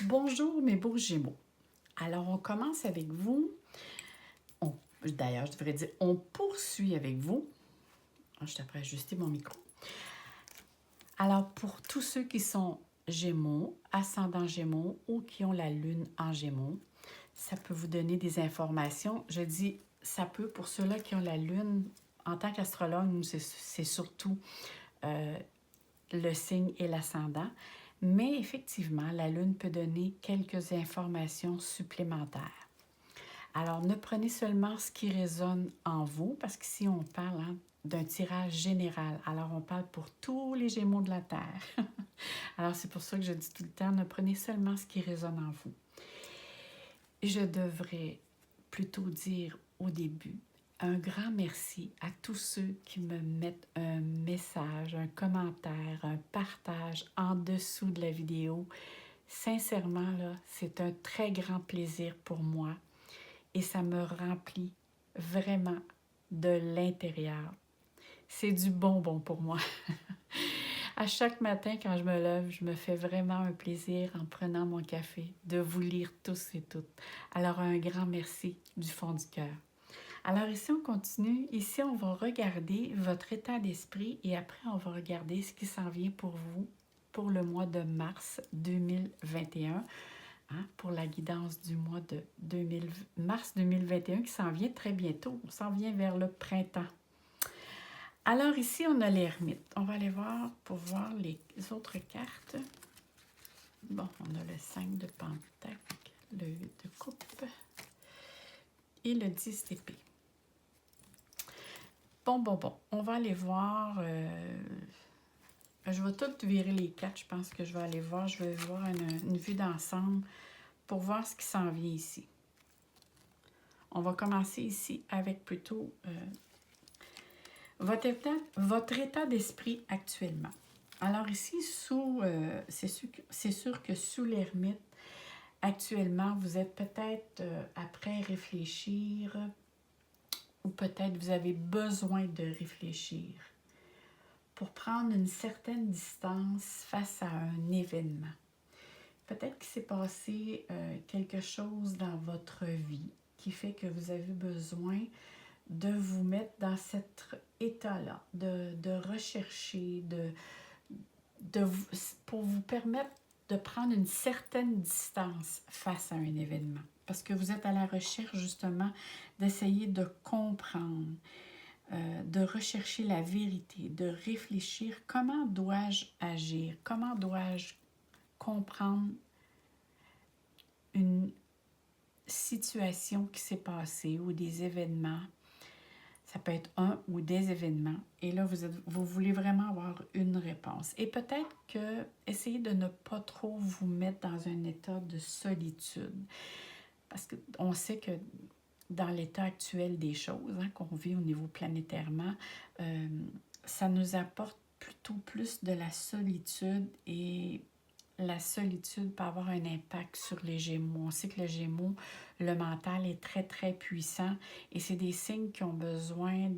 Bonjour mes beaux Gémeaux. Alors on commence avec vous. D'ailleurs, je devrais dire on poursuit avec vous. Je t'apprends à ajuster mon micro. Alors pour tous ceux qui sont Gémeaux, ascendant Gémeaux ou qui ont la lune en Gémeaux, ça peut vous donner des informations. Je dis ça peut pour ceux-là qui ont la lune. En tant qu'astrologue, nous, c'est surtout le signe et l'ascendant. Mais effectivement, la lune peut donner quelques informations supplémentaires. Alors, ne prenez seulement ce qui résonne en vous, parce qu'ici, on parle d'un tirage général. Alors, on parle pour tous les Gémeaux de la Terre. Alors, c'est pour ça que je dis tout le temps, ne prenez seulement ce qui résonne en vous. Je devrais plutôt dire au début un grand merci à tous ceux qui me mettent un message, un commentaire, un partage en dessous de la vidéo. Sincèrement, là, c'est un très grand plaisir pour moi et ça me remplit vraiment de l'intérieur. C'est du bonbon pour moi. À chaque matin, quand je me lève, je me fais vraiment un plaisir en prenant mon café de vous lire tous et toutes. Alors, un grand merci du fond du cœur. Alors ici, on continue. Ici, on va regarder votre état d'esprit et après, on va regarder ce qui s'en vient pour vous pour le mois de mars 2021, pour la guidance du mois de mars 2021 qui s'en vient très bientôt. On s'en vient vers le printemps. Alors ici, on a l'ermite. On va aller voir pour voir les autres cartes. Bon, on a le 5 de pentacle, le 8 de coupe et le 10 d'épée. Bon. On va aller voir. Je vais tout virer les cartes. Je pense que je vais aller voir. Je vais voir une vue d'ensemble pour voir ce qui s'en vient ici. On va commencer ici avec plutôt votre état d'esprit actuellement. Alors ici, c'est sûr que sous l'ermite, actuellement, vous êtes peut-être après réfléchir ou peut-être vous avez besoin de réfléchir pour prendre une certaine distance face à un événement. Peut-être qu'il s'est passé quelque chose dans votre vie qui fait que vous avez besoin de vous mettre dans cet état-là, de rechercher, pour vous permettre de prendre une certaine distance face à un événement. Parce que vous êtes à la recherche justement d'essayer de comprendre, de rechercher la vérité, de réfléchir comment dois-je agir, comment dois-je comprendre une situation qui s'est passée ou des événements. Ça peut être un ou des événements. Et là, vous voulez vraiment avoir une réponse. Et peut-être que essayez de ne pas trop vous mettre dans un état de solitude. Parce qu'on sait que dans l'état actuel des choses, qu'on vit au niveau planétairement, ça nous apporte plutôt plus de la solitude et la solitude peut avoir un impact sur les Gémeaux. On sait que le Gémeaux, le mental est très, très puissant et c'est des signes qui ont besoin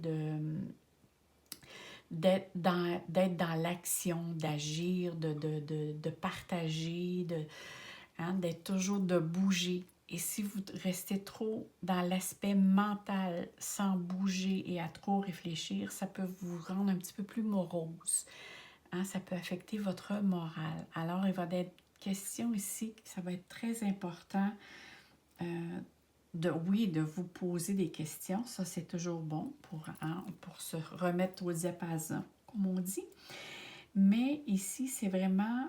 d'être dans l'action, d'agir, de partager, d'être toujours de bouger. Et si vous restez trop dans l'aspect mental, sans bouger et à trop réfléchir, ça peut vous rendre un petit peu plus morose. Ça peut affecter votre morale. Alors, il va être question ici, ça va être très important de vous poser des questions. Ça, c'est toujours bon pour se remettre au diapason, comme on dit. Mais ici, c'est vraiment...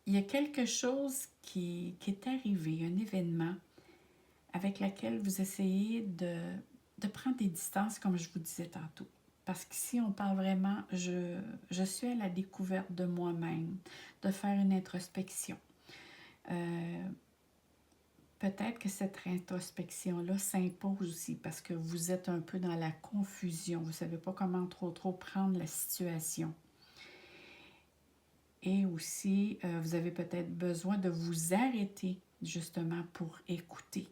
il y a quelque chose qui est arrivé, un événement avec lequel vous essayez de prendre des distances, comme je vous disais tantôt. Parce qu'ici, on parle vraiment, je suis à la découverte de moi-même, de faire une introspection. Peut-être que cette introspection-là s'impose aussi parce que vous êtes un peu dans la confusion. Vous ne savez pas comment trop prendre la situation. Et aussi, vous avez peut-être besoin de vous arrêter justement pour écouter.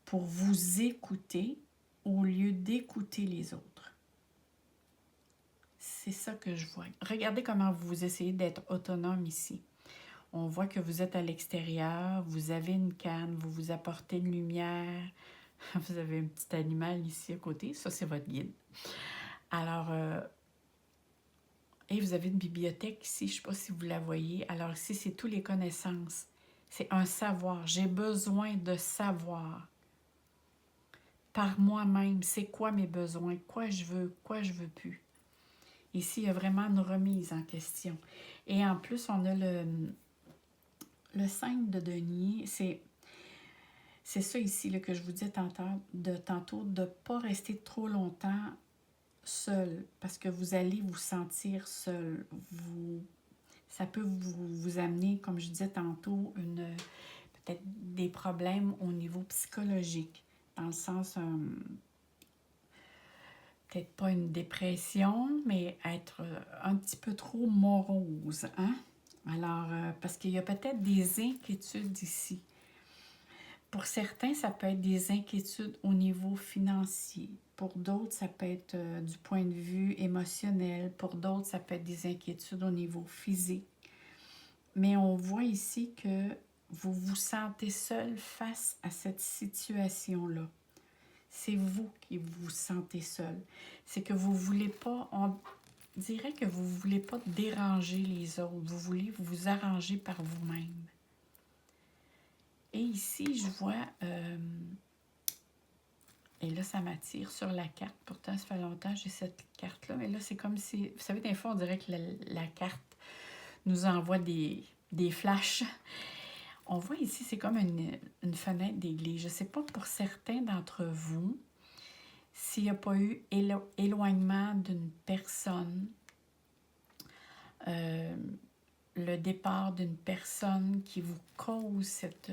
Pour vous écouter au lieu d'écouter les autres. C'est ça que je vois. Regardez comment vous essayez d'être autonome ici. On voit que vous êtes à l'extérieur, vous avez une canne, vous vous apportez une lumière, vous avez un petit animal ici à côté, ça c'est votre guide. Alors, et vous avez une bibliothèque ici, je ne sais pas si vous la voyez. Alors ici, c'est toutes les connaissances. C'est un savoir. J'ai besoin de savoir par moi-même, c'est quoi mes besoins, quoi je veux plus. Ici, il y a vraiment une remise en question. Et en plus, on a le 5 de denier, c'est ça ici là, que je vous dis tantôt, de ne pas rester trop longtemps seul, parce que vous allez vous sentir seul. Ça peut vous amener, comme je disais tantôt, peut-être des problèmes au niveau psychologique, dans le sens, peut-être pas une dépression, mais être un petit peu trop morose, hein? Alors, parce qu'il y a peut-être des inquiétudes ici. Pour certains, ça peut être des inquiétudes au niveau financier. Pour d'autres, ça peut être du point de vue émotionnel. Pour d'autres, ça peut être des inquiétudes au niveau physique. Mais on voit ici que vous vous sentez seul face à cette situation-là. C'est vous qui vous sentez seul. C'est que vous ne voulez pas, on dirait que vous ne voulez pas déranger les autres. Vous voulez vous arranger par vous-même. Et ici, je vois, et là, ça m'attire sur la carte. Pourtant, ça fait longtemps que j'ai cette carte-là. Mais là, c'est comme si, vous savez, des fois, on dirait que la carte nous envoie des flashs. On voit ici, c'est comme une fenêtre d'église. Je ne sais pas pour certains d'entre vous, s'il n'y a pas eu éloignement d'une personne, le départ d'une personne qui vous cause cette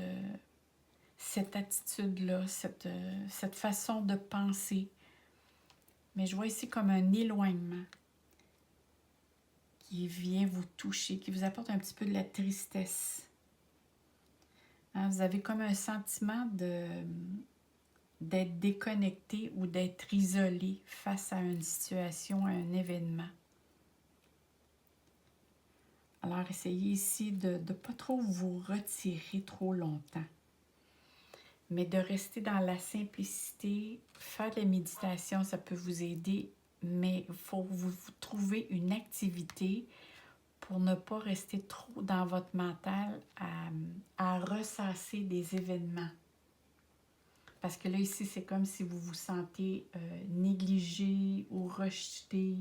attitude-là, cette façon de penser. Mais je vois ici comme un éloignement qui vient vous toucher, qui vous apporte un petit peu de la tristesse. Hein, vous avez comme un sentiment d'être déconnecté ou d'être isolé face à une situation, à un événement. Alors, essayez ici de ne pas trop vous retirer trop longtemps, mais de rester dans la simplicité. Faire de la méditation, ça peut vous aider, mais il faut vous trouver une activité pour ne pas rester trop dans votre mental à ressasser des événements. Parce que là, ici, c'est comme si vous vous sentez négligé ou rejeté.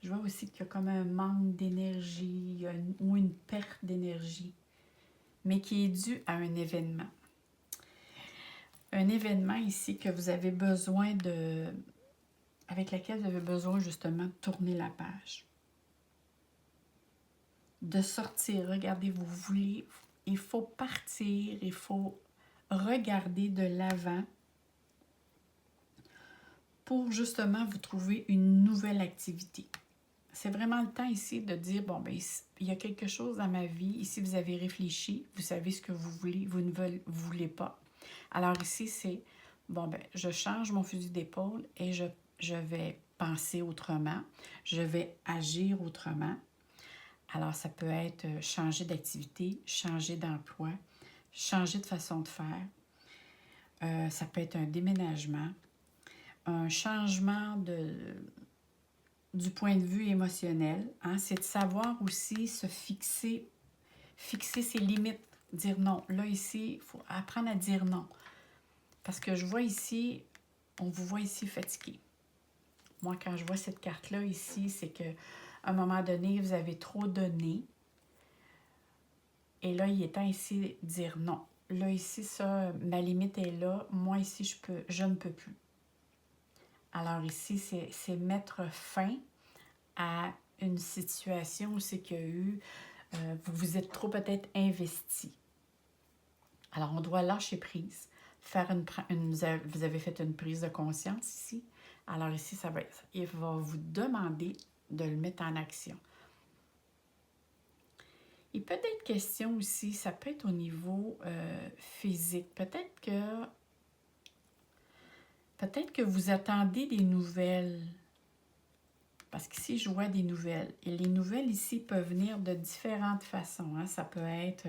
Je vois aussi qu'il y a comme un manque d'énergie ou une perte d'énergie, mais qui est due à un événement. Un événement ici que vous avez besoin avec lequel vous avez besoin justement de tourner la page. De sortir, regardez, vous voulez, il faut partir, il faut regarder de l'avant pour justement vous trouver une nouvelle activité. C'est vraiment le temps ici de dire, bon, ben il y a quelque chose dans ma vie. Ici, vous avez réfléchi, vous savez ce que vous voulez, vous ne voulez pas. Alors ici, c'est, bon, ben je change mon fusil d'épaule et je vais penser autrement, je vais agir autrement. Alors, ça peut être changer d'activité, changer d'emploi, changer de façon de faire. Ça peut être un déménagement, un changement du point de vue émotionnel. Hein? C'est de savoir aussi se fixer ses limites, dire non. Là, ici, il faut apprendre à dire non. Parce que je vois ici, on vous voit ici fatigué. Moi, quand je vois cette carte-là ici, c'est qu'à un moment donné, vous avez trop donné. Et là, il est temps ici de dire non. Là, ici, ça, ma limite est là. Moi, ici, je ne peux plus. Alors ici, c'est mettre fin à une situation où c'est qu'il y a eu, vous vous êtes trop peut-être investi. Alors, on doit lâcher prise. Vous avez fait une prise de conscience ici. Alors ici, il va vous demander de le mettre en action. Il peut être question aussi, ça peut être au niveau physique. Peut-être que vous attendez des nouvelles Parce qu'ici, je vois des nouvelles. Et les nouvelles ici peuvent venir de différentes façons. Hein. Ça peut être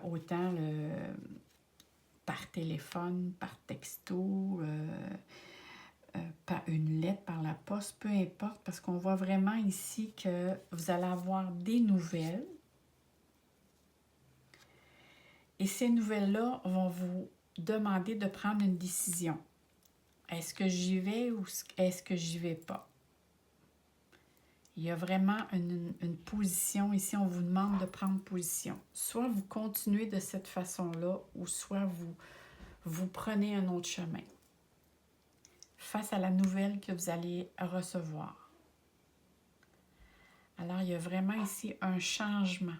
autant par téléphone, par texto, par une lettre, par la poste, peu importe. Parce qu'on voit vraiment ici que vous allez avoir des nouvelles. Et ces nouvelles-là vont vous demander de prendre une décision. Est-ce que j'y vais ou est-ce que j'y vais pas? Il y a vraiment une position ici, on vous demande de prendre position. Soit vous continuez de cette façon-là, ou soit vous prenez un autre chemin face à la nouvelle que vous allez recevoir. Alors, il y a vraiment ici un changement.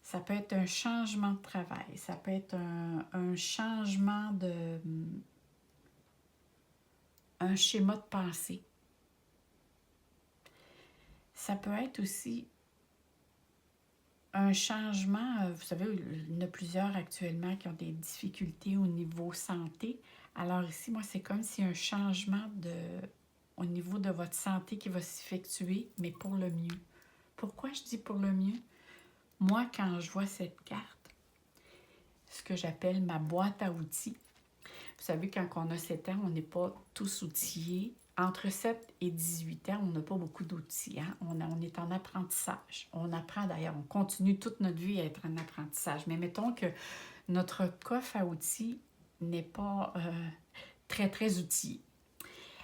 Ça peut être un changement de travail, ça peut être un changement un schéma de pensée. Ça peut être aussi un changement, vous savez, il y en a plusieurs actuellement qui ont des difficultés au niveau santé. Alors ici, moi, c'est comme s'il y a un changement au niveau de votre santé qui va s'effectuer, mais pour le mieux. Pourquoi je dis pour le mieux? Moi, quand je vois cette carte, ce que j'appelle ma boîte à outils, vous savez, quand on a 7 ans, on n'est pas tous outillés. Entre 7 et 18 ans, on n'a pas beaucoup d'outils. Hein? On est en apprentissage. On apprend d'ailleurs, on continue toute notre vie à être en apprentissage. Mais mettons que notre coffre à outils n'est pas très, très outillé.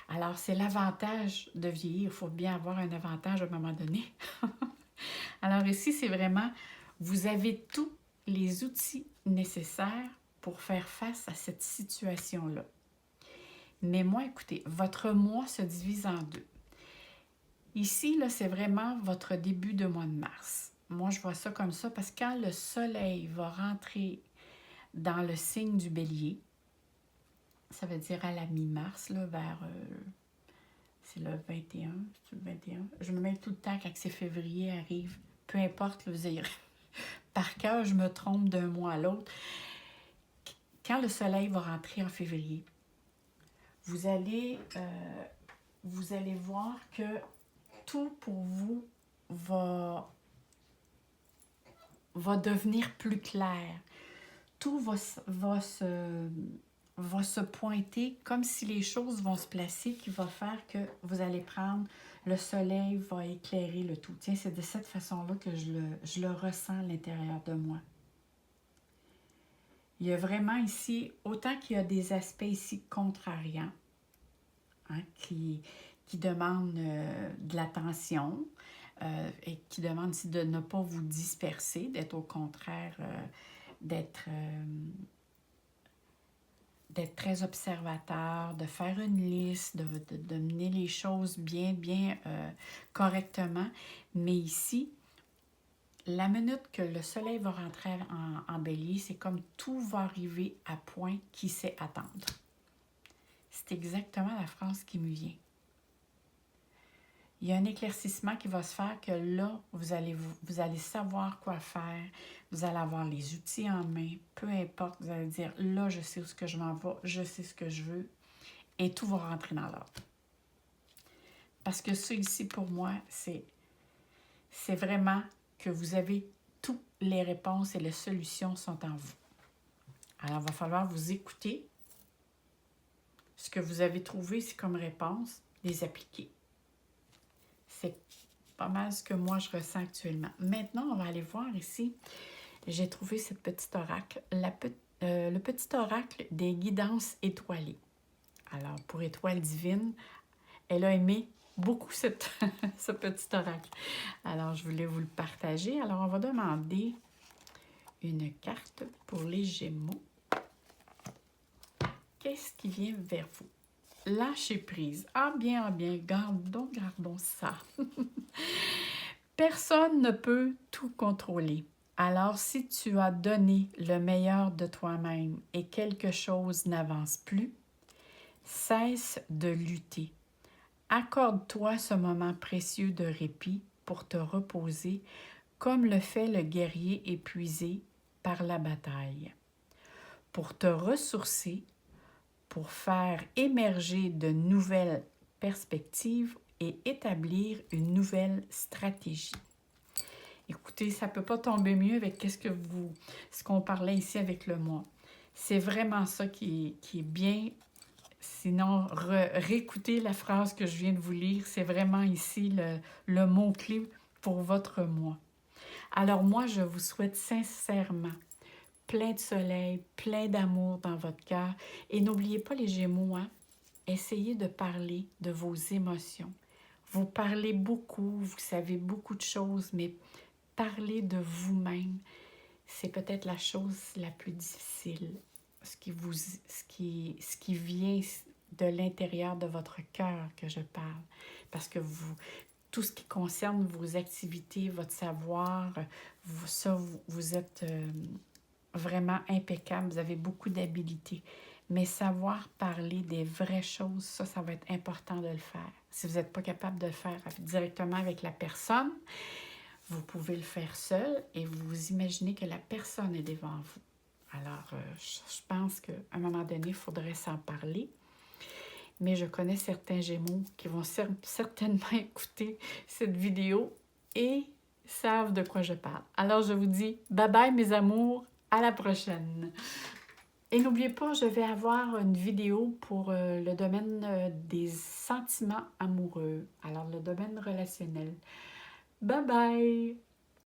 Alors, c'est l'avantage de vieillir. Il faut bien avoir un avantage à un moment donné. Alors ici, c'est vraiment, vous avez tous les outils nécessaires pour faire face à cette situation-là. Mais moi, écoutez, votre mois se divise en deux. Ici, là, c'est vraiment votre début de mois de mars. Moi, je vois ça comme ça parce que quand le soleil va rentrer dans le signe du bélier, ça veut dire à la mi-mars, là, vers, c'est le 21, c'est le 21. Je me mets tout le temps quand c'est février arrive, peu importe, là, vous irez. Par cœur, je me trompe d'un mois à l'autre. Quand le soleil va rentrer en février, vous allez voir que tout pour vous va devenir plus clair. Tout va se pointer comme si les choses vont se placer, qui va faire que vous allez prendre, le soleil va éclairer le tout. Tiens, c'est de cette façon-là que je le ressens à l'intérieur de moi. Il y a vraiment ici, autant qu'il y a des aspects ici contrariants, hein, qui demandent de l'attention et qui demandent ici de ne pas vous disperser, d'être au contraire, d'être très observateur, de faire une liste, de mener les choses bien correctement. Mais ici, la minute que le soleil va rentrer en bélier, c'est comme tout va arriver à point qu'il sait attendre. C'est exactement la phrase qui me vient. Il y a un éclaircissement qui va se faire que là, vous allez savoir quoi faire, vous allez avoir les outils en main, peu importe, vous allez dire, là, je sais où ce que je m'en vais, je sais ce que je veux, et tout va rentrer dans l'ordre. Parce que ça ici, pour moi, c'est vraiment que vous avez toutes les réponses et les solutions sont en vous. Alors, il va falloir vous écouter. Ce que vous avez trouvé ici comme réponse, les appliquer. C'est pas mal ce que moi je ressens actuellement. Maintenant, on va aller voir ici. J'ai trouvé cette petite oracle, le petit oracle des guidances étoilées. Alors, pour étoile divine, elle a aimé beaucoup ce petit oracle. Alors, je voulais vous le partager. Alors, on va demander une carte pour les Gémeaux. Qu'est-ce qui vient vers vous? Lâcher prise. Ah bien, gardons ça. Personne ne peut tout contrôler. Alors, si tu as donné le meilleur de toi-même et quelque chose n'avance plus, cesse de lutter. Accorde-toi ce moment précieux de répit pour te reposer, comme le fait le guerrier épuisé par la bataille. Pour te ressourcer, pour faire émerger de nouvelles perspective et établir une nouvelle stratégie. Écoutez, ça ne peut pas tomber mieux avec ce qu'on parlait ici avec le moi. C'est vraiment ça qui est bien. Sinon, réécoutez la phrase que je viens de vous lire. C'est vraiment ici le mot-clé pour votre moi. Alors moi, je vous souhaite sincèrement plein de soleil, plein d'amour dans votre cœur. Et n'oubliez pas les Gémeaux, hein? Essayez de parler de vos émotions. Vous parlez beaucoup, vous savez beaucoup de choses, mais parler de vous-même, c'est peut-être la chose la plus difficile. Ce qui vient de l'intérieur de votre cœur que je parle. Parce que tout ce qui concerne vos activités, votre savoir, vous êtes vraiment impeccable, vous avez beaucoup d'habiletés. Mais savoir parler des vraies choses, ça va être important de le faire. Si vous n'êtes pas capable de le faire directement avec la personne, vous pouvez le faire seul et vous imaginez que la personne est devant vous. Alors, je pense qu'à un moment donné, il faudrait s'en parler. Mais je connais certains Gémeaux qui vont certainement écouter cette vidéo et savent de quoi je parle. Alors, je vous dis bye bye mes amours, à la prochaine. Et n'oubliez pas, je vais avoir une vidéo pour le domaine des sentiments amoureux, alors le domaine relationnel. Bye bye!